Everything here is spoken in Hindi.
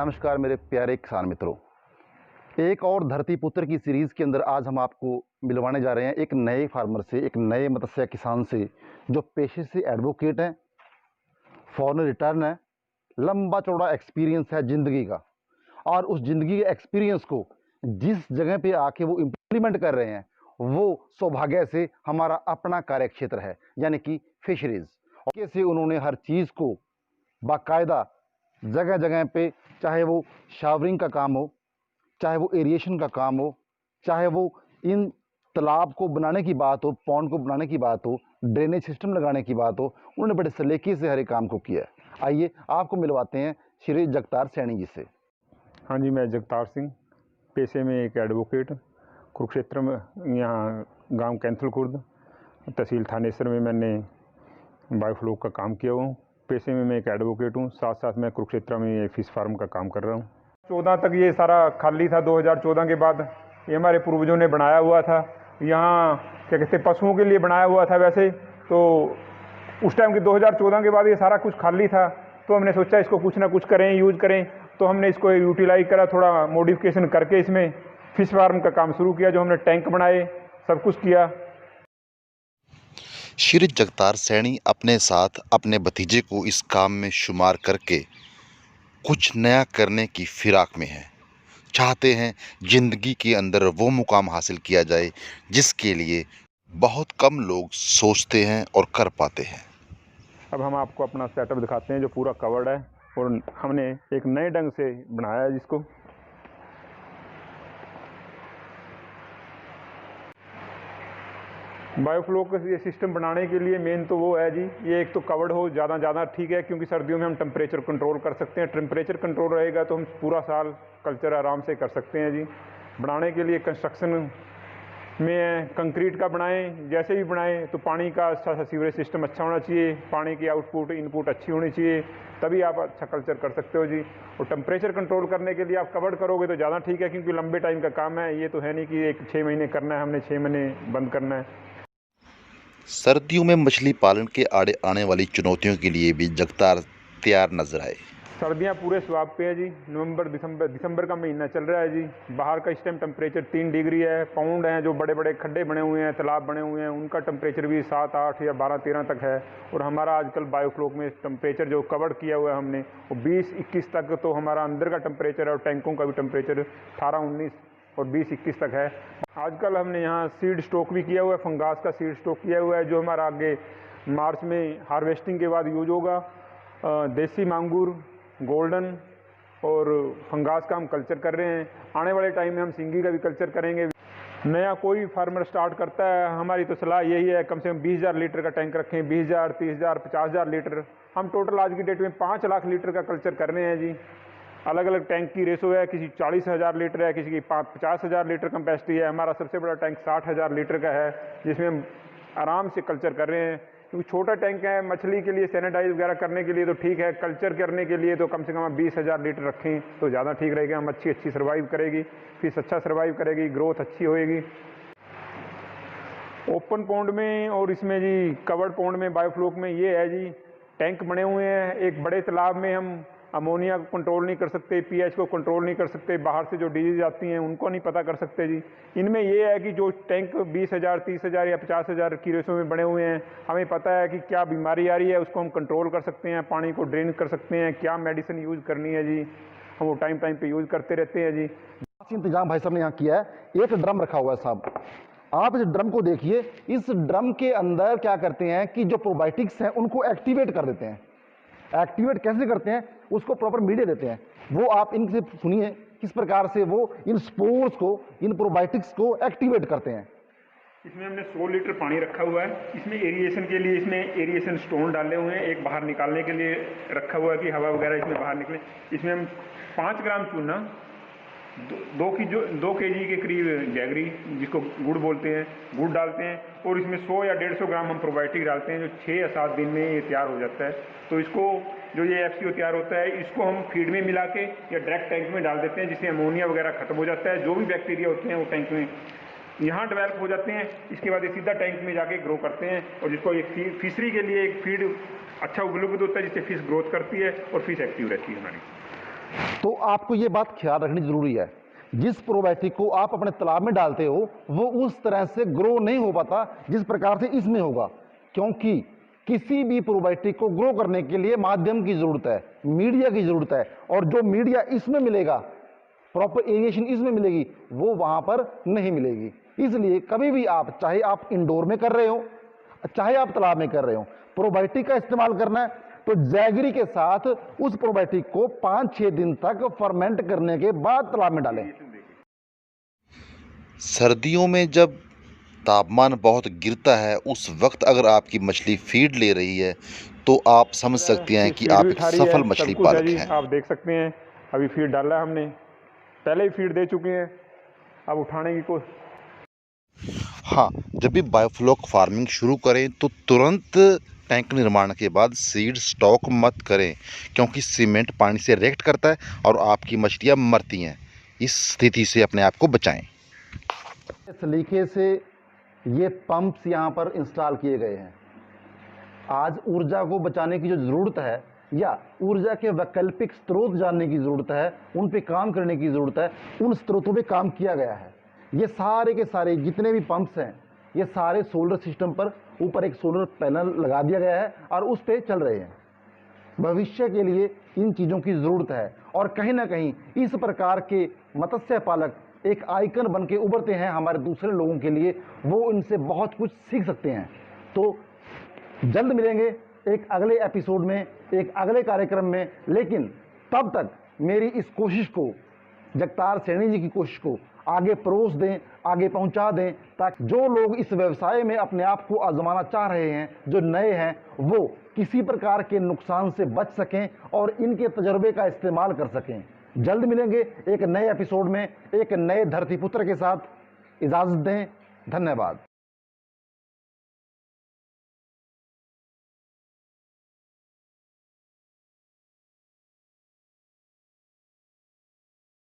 नमस्कार मेरे प्यारे किसान मित्रों। एक और धरती पुत्र की सीरीज़ के अंदर आज हम आपको मिलवाने जा रहे हैं एक नए फार्मर से, एक नए मत्स्य किसान से जो पेशे से एडवोकेट हैं, फॉरेन रिटर्न है, लंबा चौड़ा एक्सपीरियंस है ज़िंदगी का। और उस ज़िंदगी के एक्सपीरियंस को जिस जगह पे आके वो इम्प्लीमेंट कर रहे हैं, वो सौभाग्य से हमारा अपना कार्यक्षेत्र है, यानी कि फिशरीज़। और कैसे उन्होंने हर चीज़ को बाकायदा जगह जगह पे, चाहे वो शावरिंग का काम हो, चाहे वो एरिएशन का काम हो, चाहे वो इन तालाब को बनाने की बात हो, पॉन्ड को बनाने की बात हो, ड्रेनेज सिस्टम लगाने की बात हो, उन्होंने बड़े सलीके से हर एक काम को किया है। आइए आपको मिलवाते हैं श्री जगतार सैनी जी से। हाँ जी, मैं जगतार सिंह, पेशे में एक एडवोकेट, कुरुक्षेत्र में, यहाँ गांव कैंथल खुर्द, तहसील थानेसर में मैंने बायोफ्लोक का काम किया हूँ। पेशे में मैं एक एडवोकेट हूँ, साथ साथ मैं कुरुक्षेत्र में ये फिश फार्म का काम कर रहा हूँ। 14 तक ये सारा खाली था। 2014 के बाद ये हमारे पूर्वजों ने बनाया हुआ था। यहाँ क्या कहते हैं, पशुओं के लिए बनाया हुआ था वैसे तो। उस टाइम के 2014 के बाद ये सारा कुछ खाली था, तो हमने सोचा इसको कुछ ना कुछ करें, यूज़ करें। तो हमने इसको यूटिलाइज करा, थोड़ा मॉडिफिकेशन करके इसमें फिश फार्म का काम शुरू किया, जो हमने टैंक बनाए, सब कुछ किया। श्री जगतार सैनी अपने साथ अपने भतीजे को इस काम में शुमार करके कुछ नया करने की फिराक में हैं। चाहते हैं जिंदगी के अंदर वो मुकाम हासिल किया जाए जिसके लिए बहुत कम लोग सोचते हैं और कर पाते हैं। अब हम आपको अपना सेटअप दिखाते हैं जो पूरा कवर्ड है, और हमने एक नए ढंग से बनाया है जिसको। बायोफ्लोक ये सिस्टम बनाने के लिए मेन तो वो है जी, ये एक तो कवर्ड हो ज़्यादा ठीक है, क्योंकि सर्दियों में हम टेम्परेचर कंट्रोल कर सकते हैं। टेम्परेचर कंट्रोल रहेगा तो हम पूरा साल कल्चर आराम से कर सकते हैं जी। बनाने के लिए कंस्ट्रक्शन में कंक्रीट का बनाएं, जैसे भी बनाएं तो पानी का अच्छा सा सीवरेज सिस्टम अच्छा होना चाहिए, पानी की आउटपुट इनपुट अच्छी होनी चाहिए, तभी आप अच्छा कल्चर कर सकते हो जी। और टेम्परेचर कंट्रोल करने के लिए आप कवर्ड करोगे तो ज़्यादा ठीक है, क्योंकि लंबे टाइम का काम है। ये तो है नहीं कि 6 महीने करना है, हमने 6 महीने बंद करना है। सर्दियों में मछली पालन के आड़े आने वाली चुनौतियों के लिए भी जगतार तैयार नजर आए। सर्दियाँ पूरे स्वाब पे है जी। नवंबर दिसंबर का महीना चल रहा है जी। बाहर का इस टाइम टेम्परेचर 3 डिग्री है। पाउंड हैं जो बड़े बड़े खड्डे बने हुए हैं, तालाब बने हुए हैं, उनका टेम्परेचर भी 7, 8 या 12, 13 तक है। और हमारा आजकल बायोफ्लोक में टेम्परेचर जो कवर किया हुआ है हमने, वो 20, 21 तक तो हमारा अंदर का टेम्परेचर है, और टैंकों का भी टेम्परेचर 18, 19 और 20, 21 तक है। आजकल हमने यहाँ सीड स्टॉक भी किया हुआ है, फंगास का सीड स्टॉक किया हुआ है, जो हमारा आगे मार्च में हार्वेस्टिंग के बाद यूज होगा। देसी मांगूर, गोल्डन और फंगास का हम कल्चर कर रहे हैं। आने वाले टाइम में हम सिंगी का भी कल्चर करेंगे। नया कोई फार्मर स्टार्ट करता है, हमारी तो सलाह यही है, कम से कम 20,000 लीटर का टैंक रखें। 20,000, 30,000, 50,000 लीटर। हम टोटल आज की डेट में 5 लाख लीटर का कल्चर कर रहे हैं जी। अलग अलग टैंक की रेशो है, किसी 40,000 लीटर है, किसी की 50,000 लीटर कैपेसिटी है। हमारा सबसे बड़ा टैंक 60,000 लीटर का है, जिसमें हम आराम से कल्चर कर रहे हैं। क्योंकि छोटा टैंक है, मछली के लिए सैनिटाइज वगैरह करने के लिए तो ठीक है, कल्चर करने के लिए तो कम से कम आप 20,000 लीटर रखें तो ज़्यादा ठीक रहेगा। हम अच्छी सर्वाइव करेगी, फिश अच्छा सर्वाइव करेगी, ग्रोथ अच्छी होएगी। ओपन पॉन्ड में और इसमें जी कवर्ड पॉन्ड में, बायोफ्लोक में ये है जी, टैंक बने हुए हैं। एक बड़े तालाब में हम अमोनिया को कंट्रोल नहीं कर सकते, पीएच को कंट्रोल नहीं कर सकते, बाहर से जो डिजीज आती हैं उनको नहीं पता कर सकते जी। इनमें ये है कि जो टैंक 20,000, 30,000 या 50,000 की रेशो में बने हुए हैं, हमें पता है कि क्या बीमारी आ रही है, उसको हम कंट्रोल कर सकते हैं, पानी को ड्रेन कर सकते हैं, क्या मेडिसिन यूज़ करनी है जी, हम वो टाइम पे यूज़ करते रहते हैं जी। इंतजाम भाई साहब ने यहाँ किया है। एक ड्रम रखा हुआ है साहब, आप इस ड्रम को देखिए। इस ड्रम के अंदर क्या करते हैं कि जो प्रोबायोटिक्स हैं उनको एक्टिवेट कर देते हैं। एक्टिवेट कैसे करते हैं, उसको प्रॉपर मीडिया देते हैं। वो आप इनसे सुनिए किस प्रकार से वो इन स्पोर्स को, इन प्रोबायोटिक्स को एक्टिवेट करते हैं। इसमें हमने 100 लीटर पानी रखा हुआ है। इसमें एरिएशन के लिए इसमें एरिएशन स्टोन डाले हुए हैं, एक बाहर निकालने के लिए रखा हुआ है कि हवा वगैरह इसमें बाहर निकले। इसमें हम 5 ग्राम चूना, 2 kg के करीब जैगरी, जिसको गुड़ बोलते हैं, गुड़ डालते हैं, और इसमें 100 या 150 ग्राम हम प्रोबायोटिक डालते हैं, जो 6 या 7 दिन में ये तैयार हो जाता है। तो इसको जो ये FCO तैयार होता है, इसको हम फीड में मिला के या डायरेक्ट टैंक में डाल देते हैं, जिससे अमोनिया वगैरह खत्म हो जाता है। जो भी बैक्टीरिया होते हैं वो टैंक में यहाँ डेवलप हो जाते हैं। इसके बाद ये सीधा टैंक में जाके ग्रो करते हैं, और जिसको एक फिशरी के लिए एक फीड अच्छा उपलब्ध होता है, जिससे फिश ग्रोथ करती है और फिश एक्टिव रहती है हमारी। तो आपको ये बात ख्याल रखनी जरूरी है, जिस प्रोबायोटिक को आप अपने तालाब में डालते हो वो उस तरह से ग्रो नहीं हो पाता जिस प्रकार से इसमें होगा, क्योंकि किसी भी प्रोबायोटिक को ग्रो करने के लिए माध्यम की जरूरत है, मीडिया की जरूरत है, और जो मीडिया इसमें मिलेगा, प्रॉपर एरिएशन इसमें मिलेगी, वो वहां पर नहीं मिलेगी। इसलिए कभी भी आप, चाहे आप इंडोर में कर रहे हो चाहे आप तालाब में कर रहे हो, प्रोबायोटिक का इस्तेमाल करना है तो जैगरी के साथ उस प्रोबायोटिक को 5-6 दिन तक फर्मेंट करने के बाद तालाब में डालें। सर्दियों में जब तापमान बहुत गिरता है उस वक्त अगर आपकी मछली फीड ले रही है तो आप समझ सकते हैं कि फीड आप भी एक खा रही है, सफल सब मछली कुछ है पालक जी। हैं। आप देख सकते हैं अभी फीड डाला है हमने, पहले ही फीड दे चुके हैं, अब उठाने की कोशिश। हाँ, जब भी बायोफ्लॉक फार्मिंग शुरू करें तो तुरंत टैंक निर्माण के बाद सीड स्टॉक मत करें, क्योंकि सीमेंट पानी से रिएक्ट करता है और आपकी मछलियाँ मरती हैं। इस स्थिति से अपने आप को बचाएं। इस सलीके से ये पंप्स यहाँ पर इंस्टॉल किए गए हैं। आज ऊर्जा को बचाने की जो ज़रूरत है या ऊर्जा के वैकल्पिक स्रोत जानने की ज़रूरत है, उन पे काम करने की ज़रूरत है, उन स्रोतों पे काम किया गया है। ये सारे के सारे जितने भी पंप्स हैं ये सारे सोलर सिस्टम पर ऊपर एक सोलर पैनल लगा दिया गया है और उस पे चल रहे हैं। भविष्य के लिए इन चीज़ों की ज़रूरत है और कहीं ना कहीं इस प्रकार के मत्स्य पालक एक आइकन बन के उभरते हैं हमारे दूसरे लोगों के लिए, वो इनसे बहुत कुछ सीख सकते हैं। तो जल्द मिलेंगे एक अगले एपिसोड में, एक अगले कार्यक्रम में, लेकिन तब तक मेरी इस कोशिश को, जगतार सैनी जी की कोशिश को आगे परोस दें, आगे पहुंचा दें, ताकि जो लोग इस व्यवसाय में अपने आप को आजमाना चाह रहे हैं, जो नए हैं, वो किसी प्रकार के नुकसान से बच सकें और इनके तजर्बे का इस्तेमाल कर सकें। जल्द मिलेंगे एक नए एपिसोड में एक नए धरती पुत्र के साथ। इजाज़त दें, धन्यवाद।